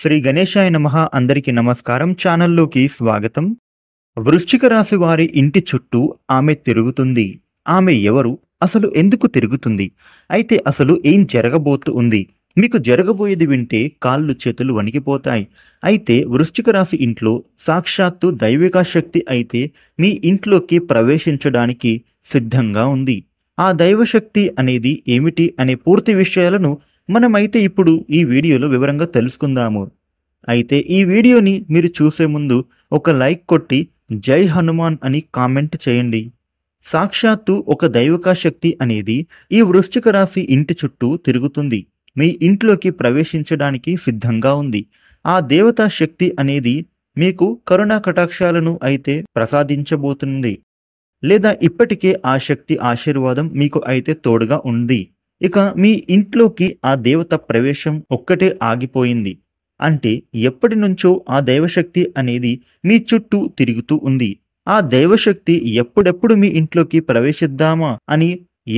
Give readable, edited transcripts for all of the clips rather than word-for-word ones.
శ్రీ గణేశాయ నమః. అందరికీ నమస్కారం. ఛానల్లోకి స్వాగతం. వృశ్చిక రాశి వారి ఇంటి చుట్టూ ఆమె తిరుగుతుంది. ఆమె ఎవరు? అసలు ఎందుకు తిరుగుతుంది? అయితే అసలు ఏం జరగబోతూ ఉంది? మీకు జరగబోయేది వింటే కాళ్ళు చేతులు వణికిపోతాయి. అయితే వృశ్చిక రాశి ఇంట్లో సాక్షాత్తు దైవిక శక్తి అయితే మీ ఇంట్లోకి ప్రవేశించడానికి సిద్ధంగా ఉంది. ఆ దైవశక్తి అనేది ఏమిటి అనే పూర్తి విషయాలను మనమైతే ఇప్పుడు ఈ వీడియోలో వివరంగా తెలుసుకుందాము. అయితే ఈ వీడియోని మీరు చూసే ముందు ఒక లైక్ కొట్టి జై హనుమాన్ అని కామెంట్ చేయండి. సాక్షాత్తు ఒక దైవిక శక్తి అనేది ఈ వృశ్చిక రాశి ఇంటి చుట్టూ తిరుగుతుంది. మీ ఇంట్లోకి ప్రవేశించడానికి సిద్ధంగా ఉంది. ఆ దేవతా శక్తి అనేది మీకు కరుణా కటాక్షాలను అయితే ప్రసాదించబోతుంది. లేదా ఇప్పటికే ఆ శక్తి ఆశీర్వాదం మీకు అయితే తోడుగా ఉంది. ఇక మీ ఇంట్లోకి ఆ దేవత ప్రవేశం ఒక్కటే ఆగిపోయింది. అంటే ఎప్పటి నుంచో ఆ దైవశక్తి అనేది మీ చుట్టూ తిరుగుతూ ఉంది. ఆ దైవశక్తి ఎప్పుడెప్పుడు మీ ఇంట్లోకి ప్రవేశిద్దామా అని,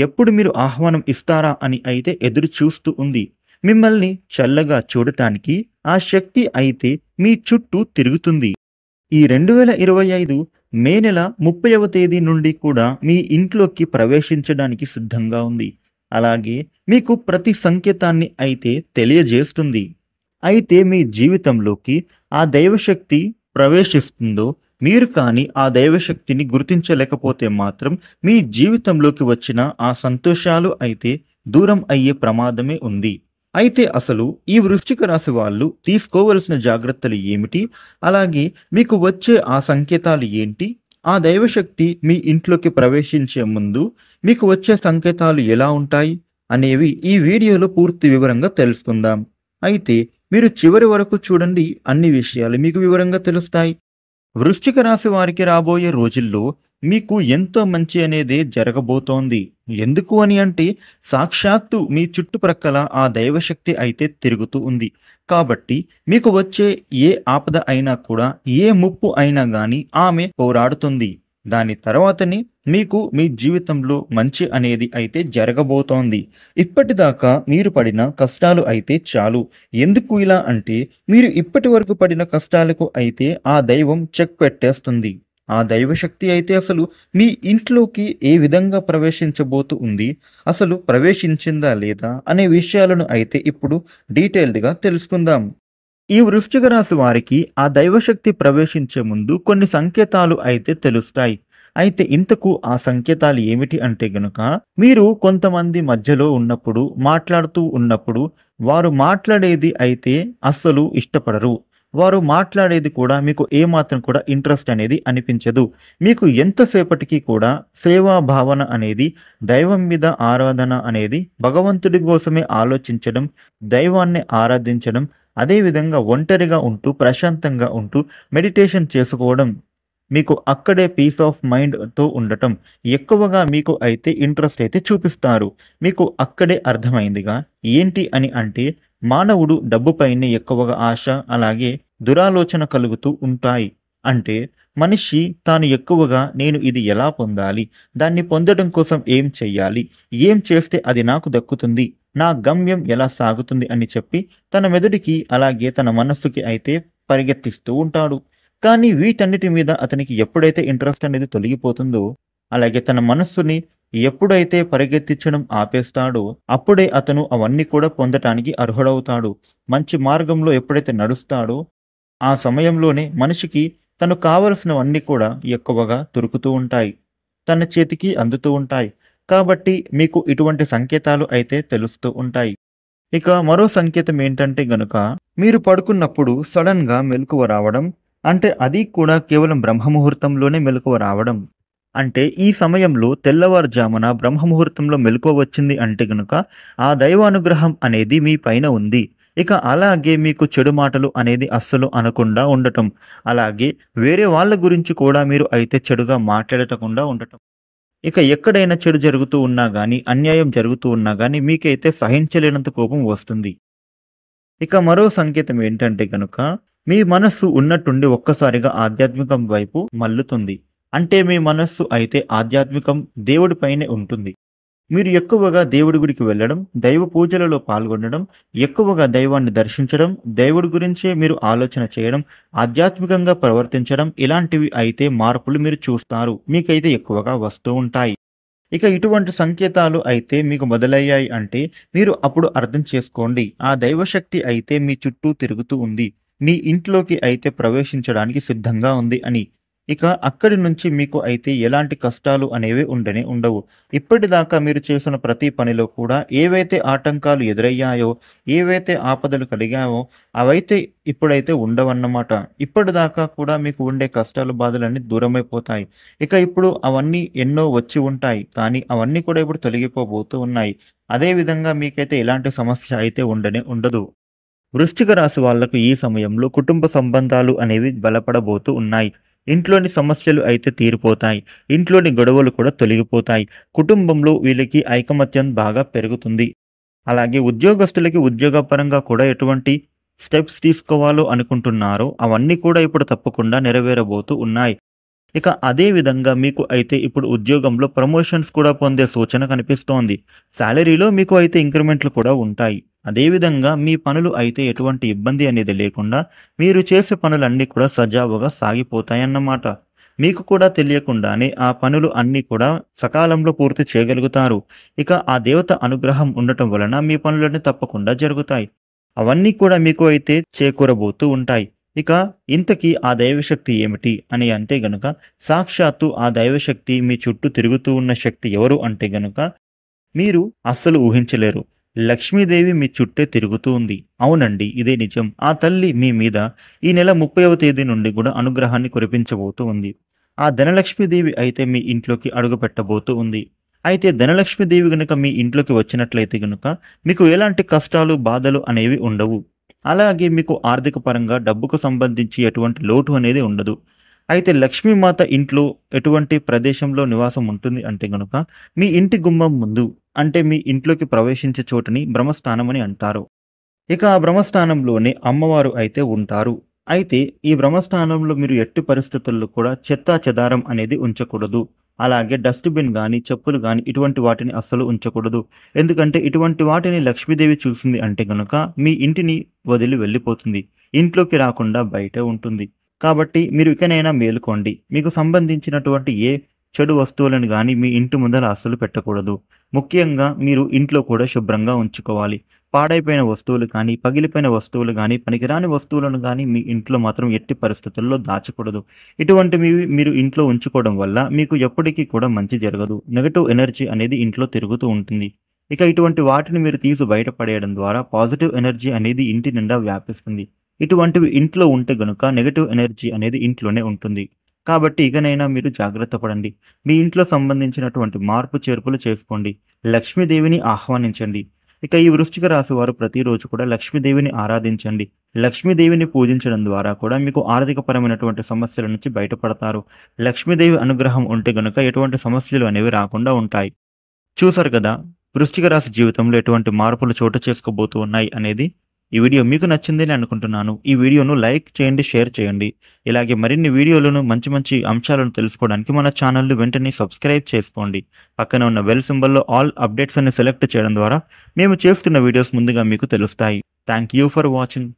ఎప్పుడు మీరు ఆహ్వానం ఇస్తారా అని అయితే ఎదురు చూస్తూ ఉంది. మిమ్మల్ని చల్లగా చూడటానికి ఆ శక్తి అయితే మీ చుట్టూ తిరుగుతుంది. ఈ 2025 మే నెల 30వ తేదీ నుండి కూడా మీ ఇంట్లోకి ప్రవేశించడానికి సిద్ధంగా ఉంది. అలాగే మీకు ప్రతి సంకేతాన్ని అయితే తెలియజేస్తుంది. అయితే మీ జీవితంలోకి ఆ దైవశక్తి ప్రవేశిస్తుందో మీరు కానీ ఆ దైవశక్తిని గుర్తించలేకపోతే మాత్రం మీ జీవితంలోకి వచ్చిన ఆ సంతోషాలు అయితే దూరం అయ్యే ప్రమాదమే ఉంది. అయితే అసలు ఈ వృశ్చిక రాశి వాళ్ళు తీసుకోవలసిన జాగ్రత్తలు ఏమిటి? అలాగే మీకు వచ్చే ఆ సంకేతాలు ఏంటి? ఆ దైవశక్తి మీ ఇంట్లోకి ప్రవేశించే ముందు మీకు వచ్చే సంకేతాలు ఎలా ఉంటాయి అనేవి ఈ వీడియోలో పూర్తి వివరంగా తెలుసుకుందాం. అయితే మీరు చివరి వరకు చూడండి, అన్ని విషయాలు మీకు వివరంగా తెలుస్తాయి. వృశ్చిక రాశి వారికి రాబోయే రోజుల్లో మీకు ఎంతో మంచి అనేదే జరగబోతోంది. ఎందుకు అని అంటే సాక్షాత్తు మీ చుట్టుప్రక్కల ఆ దైవశక్తి అయితే తిరుగుతూ ఉంది. కాబట్టి మీకు వచ్చే ఏ ఆపద అయినా కూడా, ఏ ముప్పు అయినా కానీ ఆమె పోరాడుతుంది. దాని తర్వాతనే మీకు మీ జీవితంలో మంచి అనేది అయితే జరగబోతోంది. ఇప్పటిదాకా మీరు పడిన కష్టాలు అయితే చాలు. ఎందుకు ఇలా అంటే మీరు ఇప్పటి వరకు పడిన కష్టాలకు అయితే ఆ దైవం చెక్ పెట్టేస్తుంది. ఆ దైవశక్తి అయితే అసలు మీ ఇంట్లోకి ఏ విధంగా ప్రవేశించబోతూ ఉంది, అసలు ప్రవేశించిందా లేదా అనే విషయాలను అయితే ఇప్పుడు డీటెయిల్డ్గా తెలుసుకుందాం. ఈ వృశ్చిక రాశి వారికి ఆ దైవశక్తి ప్రవేశించే ముందు కొన్ని సంకేతాలు అయితే తెలుస్తాయి. అయితే ఇంతకు ఆ సంకేతాలు ఏమిటి అంటే గనుక, మీరు కొంతమంది మధ్యలో ఉన్నప్పుడు, మాట్లాడుతూ ఉన్నప్పుడు వారు మాట్లాడేది అయితే అస్సలు ఇష్టపడరు. వారు మాట్లాడేది కూడా మీకు ఏమాత్రం కూడా ఇంట్రెస్ట్ అనేది అనిపించదు. మీకు ఎంతసేపటికి కూడా సేవా భావన అనేది, దైవం మీద ఆరాధన అనేది, భగవంతుడి కోసమే ఆలోచించడం, దైవాన్ని ఆరాధించడం, అదేవిధంగా ఒంటరిగా ఉంటూ ప్రశాంతంగా ఉంటూ మెడిటేషన్ చేసుకోవడం, మీకు అక్కడే పీస్ ఆఫ్ మైండ్తో ఉండటం ఎక్కువగా మీకు అయితే ఇంట్రెస్ట్ అయితే చూపిస్తారు. మీకు అక్కడే అర్థమైందిగా ఏంటి అని అంటే, మానవుడు డబ్బుపైనే ఎక్కువగా ఆశ, అలాగే దురాలోచన కలుగుతూ ఉంటాయి. అంటే మనిషి తాను ఎక్కువగా నేను ఇది ఎలా పొందాలి, దాన్ని పొందడం కోసం ఏం చెయ్యాలి, ఏం చేస్తే అది నాకు దక్కుతుంది, నా గమ్యం ఎలా సాగుతుంది అని చెప్పి తన మెదడుకి అలాగే తన మనస్సుకి అయితే పరిగెత్తిస్తూ ఉంటాడు. కానీ వీటన్నిటి మీద అతనికి ఎప్పుడైతే ఇంట్రెస్ట్ అనేది తొలగిపోతుందో, అలాగే తన మనస్సుని ఎప్పుడైతే పరిగెత్తించడం ఆపేస్తాడో అప్పుడే అతను అవన్నీ కూడా పొందటానికి అర్హుడవుతాడు. మంచి మార్గంలో ఎప్పుడైతే నడుస్తాడో ఆ సమయంలోనే మనిషికి తను కావలసినవన్నీ కూడా ఎక్కువగా దొరుకుతూ ఉంటాయి, తన చేతికి అందుతూ ఉంటాయి. కాబట్టి మీకు ఇటువంటి సంకేతాలు అయితే తెలుస్తూ ఉంటాయి. ఇక మరో సంకేతం ఏంటంటే గనుక, మీరు పడుకున్నప్పుడు సడన్గా మెలకువ రావడం, అంటే అది కూడా కేవలం బ్రహ్మముహూర్తంలోనే మెలకువ రావడం. అంటే ఈ సమయంలో తెల్లవారుజామున బ్రహ్మముహూర్తంలో మెలకువ వచ్చింది అంటే గనుక ఆ దైవానుగ్రహం అనేది మీ పైన ఉంది. ఇక అలాగే మీకు చెడు మాటలు అనేది అస్సలు అనకుండా ఉండటం, అలాగే వేరే వాళ్ళ గురించి కూడా మీరు అయితే చెడుగా మాట్లాడటకుండా ఉండటం. ఇక ఎక్కడైనా చెడు జరుగుతూ ఉన్నా గానీ, అన్యాయం జరుగుతూ ఉన్నా గానీ మీకైతే సహించలేనంత కోపం వస్తుంది. ఇక మరో సంకేతం ఏంటంటే గనుక, మీ మనస్సు ఉన్నట్టుండి ఒక్కసారిగా ఆధ్యాత్మికం వైపు మల్లుతుంది. అంటే మీ మనస్సు అయితే ఆధ్యాత్మికం దేవుడి పైనే ఉంటుంది. మీరు ఎక్కువగా దేవుడి గుడికి వెళ్ళడం, దైవ పూజలలో పాల్గొనడం, ఎక్కువగా దైవాన్ని దర్శించడం, దేవుడి గురించే మీరు ఆలోచన చేయడం, ఆధ్యాత్మికంగా ప్రవర్తించడం ఇలాంటివి అయితే మార్పులు మీరు చూస్తారు. మీకైతే ఎక్కువగా వస్తూ ఉంటాయి. ఇక ఇటువంటి సంకేతాలు అయితే మీకు మొదలయ్యాయి అంటే మీరు అప్పుడు అర్థం చేసుకోండి. ఆ దైవశక్తి అయితే మీ చుట్టూ తిరుగుతూ ఉంది. మీ ఇంట్లోకి అయితే ప్రవేశించడానికి సిద్ధంగా ఉంది అని. ఇక అక్కడి నుంచి మీకు అయితే ఎలాంటి కష్టాలు అనేవి ఉండవు. ఇప్పటిదాకా మీరు చేసిన ప్రతి పనిలో కూడా ఏవైతే ఆటంకాలు ఎదురయ్యాయో, ఏవైతే ఆపదలు కలిగాయో అవైతే ఇప్పుడైతే ఉండవన్నమాట. ఇప్పటిదాకా కూడా మీకు ఉండే కష్టాలు, బాధలన్నీ దూరమైపోతాయి. ఇక ఇప్పుడు అవన్నీ ఎన్నో వచ్చి ఉంటాయి. కానీ అవన్నీ కూడా ఇప్పుడు తొలగిపోబోతూ ఉన్నాయి. అదే విధంగా మీకైతే ఎలాంటి సమస్య అయితే ఉండదు. వృశ్చిక రాశి వాళ్లకు ఈ సమయంలో కుటుంబ సంబంధాలు అనేవి బలపడబోతూ ఉన్నాయి. ఇంట్లోని సమస్యలు అయితే తీరిపోతాయి. ఇంట్లోని గొడవలు కూడా తొలగిపోతాయి. కుటుంబంలో వీళ్ళకి ఐకమత్యం బాగా పెరుగుతుంది. అలాగే ఉద్యోగస్తులకి ఉద్యోగపరంగా కూడా ఎటువంటి స్టెప్స్ తీసుకోవాలో అనుకుంటున్నారో అవన్నీ కూడా ఇప్పుడు తప్పకుండా నెరవేరబోతూ ఉన్నాయి. ఇక అదే విధంగా మీకు అయితే ఇప్పుడు ఉద్యోగంలో ప్రమోషన్స్ కూడా పొందే సూచన కనిపిస్తోంది. సాలరీలో మీకు అయితే ఇంక్రిమెంట్లు కూడా ఉంటాయి. అదే విధంగా మీ పనులు అయితే ఎటువంటి ఇబ్బంది అనేది లేకుండా మీరు చేసే పనులన్నీ కూడా సజావుగా సాగిపోతాయన్నమాట. మీకు కూడా తెలియకుండానే ఆ పనులు అన్నీ కూడా సకాలంలో పూర్తి చేయగలుగుతారు. ఇక ఆ దేవత అనుగ్రహం ఉండటం వలన మీ పనులన్నీ తప్పకుండా జరుగుతాయి. అవన్నీ కూడా మీకు అయితే చేకూరబోతూ ఉంటాయి. ఇక ఇంతకీ ఆ దైవశక్తి ఏమిటి అని అంటే గనుక సాక్షాత్తు ఆ దైవశక్తి మీ చుట్టూ తిరుగుతూ ఉన్న శక్తి ఎవరు అంటే గనుక మీరు అస్సలు ఊహించలేరు. లక్ష్మీదేవి మీ చుట్టే తిరుగుతూ ఉంది. అవునండి, ఇదే నిజం. ఆ తల్లి మీ మీద ఈ నెల 30వ తేదీ నుండి కూడా అనుగ్రహాన్ని కురిపించబోతూ ఉంది. ఆ ధనలక్ష్మీదేవి అయితే మీ ఇంట్లోకి అడుగుపెట్టబోతూ ఉంది. అయితే ధనలక్ష్మీదేవి గనుక మీ ఇంట్లోకి వచ్చినట్లయితే గనుక మీకు ఎలాంటి కష్టాలు, బాధలు అనేవి ఉండవు. అలాగే మీకు ఆర్థిక పరంగా డబ్బుకు సంబంధించి ఎటువంటి లోటు అనేది ఉండదు. అయితే లక్ష్మీమాత ఇంట్లో ఎటువంటి ప్రదేశంలో నివాసం ఉంటుంది అంటే గనుక మీ ఇంటి గుమ్మం ముందు, అంటే మీ ఇంట్లోకి ప్రవేశించే చోటుని బ్రహ్మస్థానం అని అంటారు. ఇక ఆ బ్రహ్మస్థానంలోనే అమ్మవారు అయితే ఉంటారు. అయితే ఈ బ్రహ్మస్థానంలో మీరు ఎట్టి పరిస్థితుల్లో కూడా చెత్తా చెదారం అనేది ఉంచకూడదు. అలాగే డస్ట్‌బిన్ గానీ, చెప్పులు గానీ ఇటువంటి వాటిని అస్సలు ఉంచకూడదు. ఎందుకంటే ఇటువంటి వాటిని లక్ష్మీదేవి చూసింది అంటే గనుక మీ ఇంటిని వదిలి వెళ్ళిపోతుంది. ఇంట్లోకి రాకుండా బయటే ఉంటుంది. కాబట్టి మీరు ఇకనైనా మేలుకోండి. మీకు సంబంధించినటువంటి ఏ చెడు వస్తువులను గానీ మీ ఇంటి ముందల అస్సలు పెట్టకూడదు. ముఖ్యంగా మీరు ఇంట్లో కూడా శుభ్రంగా ఉంచుకోవాలి. పాడైపోయిన వస్తువులు కానీ, పగిలిపోయిన వస్తువులు గానీ, పనికిరాని వస్తువులను గానీ మీ ఇంట్లో మాత్రం ఎట్టి పరిస్థితుల్లో దాచకూడదు. ఇటువంటివి మీరు ఇంట్లో ఉంచుకోవడం వల్ల మీకు ఎప్పటికీ కూడా మంచి జరగదు. నెగెటివ్ ఎనర్జీ అనేది ఇంట్లో తిరుగుతూ ఉంటుంది. ఇక ఇటువంటి వాటిని మీరు తీసి బయట పడేయడం ద్వారా పాజిటివ్ ఎనర్జీ అనేది ఇంటి నిండా వ్యాపిస్తుంది. ఇటువంటివి ఇంట్లో ఉంటే గనుక నెగెటివ్ ఎనర్జీ అనేది ఇంట్లోనే ఉంటుంది. కాబట్టి ఇకనైనా మీరు జాగ్రత్త పడండి. మీ ఇంట్లో సంబంధించినటువంటి మార్పు చేర్పులు చేసుకోండి. లక్ష్మీదేవిని ఆహ్వానించండి. ఇక ఈ వృశ్చిక రాశి వారు ప్రతిరోజు కూడా లక్ష్మీదేవిని ఆరాధించండి. లక్ష్మీదేవిని పూజించడం ద్వారా కూడా మీకు ఆర్థికపరమైనటువంటి సమస్యల నుంచి బయటపడతారు. లక్ష్మీదేవి అనుగ్రహం ఉంటే గనుక ఎటువంటి సమస్యలు అనేవి రాకుండా ఉంటాయి. చూసారు కదా! వృశ్చిక రాశి జీవితంలో ఎటువంటి మార్పులు చోటు చేసుకోబోతూ ఉన్నాయి అనేది. ఈ వీడియో మీకు నచ్చిందని అనుకుంటున్నాను. ఈ వీడియోను లైక్ చేయండి, షేర్ చేయండి. ఇలాగే మరిన్ని వీడియోలను మంచి మంచి అంశాలను తెలుసుకోవడానికి మన ఛానల్‌ని వెంటనే సబ్స్క్రైబ్ చేసుకోండి. పక్కన ఉన్న బెల్ సింబల్‌లో ఆల్ అప్డేట్స్ అని సెలెక్ట్ చేయడం ద్వారా మేము చేస్తున్న వీడియోస్ ముందుగా మీకు తెలుస్తాయి. Thank you for watching.